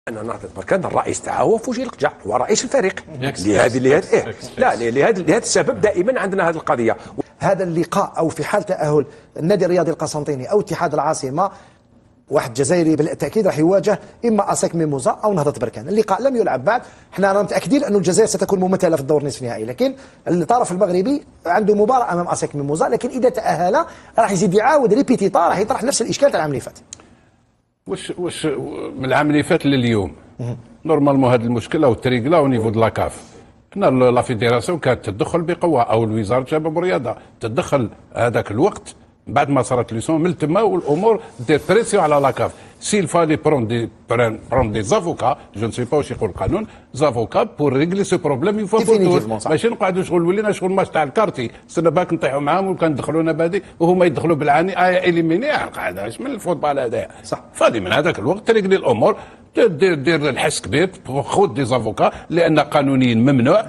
انا نهضه بركان الرئيس تاعو فوجي القجع هو رئيس الفريق لهذا لهذا السبب دائما عندنا هذه القضيه. هذا اللقاء او في حال تاهل النادي الرياضي القسنطيني او اتحاد العاصمه واحد جزائري بالتاكيد راح يواجه اما اساك ميموزا او نهضه بركان. اللقاء لم يلعب بعد، احنا متاكدين انه الجزائر ستكون ممثله في الدور نصف النهائي، لكن الطرف المغربي عنده مباراه امام اساك ميموزا، لكن اذا تاهل راح يزيد يعاود ريبيتيتا، راح يطرح نفس الاشكال تاع العام اللي فات. واش من العام اللي فات لليوم نورمالمون هذا المشكل او التريكلا او نيفو د لاكاف. هنا لا فيديراسيون كانت تدخل بقوه او وزاره الشباب والرياضه تدخل هذاك الوقت بعد ما صارت ليسون من تما والامور دير بريسيون على لاكاف. سيل فالي برون دي زافوكا جو نسي با واش يقول القانون زافوكا بور ريغلي سو بروبليم يفوا بور ماشي نقعدوا شغل ولينا شغل ماتش تاع الكارتي سنه باك نطيحوا معاهم وكان دخلونا بادي وهما يدخلوا بالعاني اليميني قاعده اش من الفوتبال هذايا صح. فادي من هذاك الوقت تريغلي الامور دير الحس كبير خذ دي زافوكا لان قانونيا ممنوع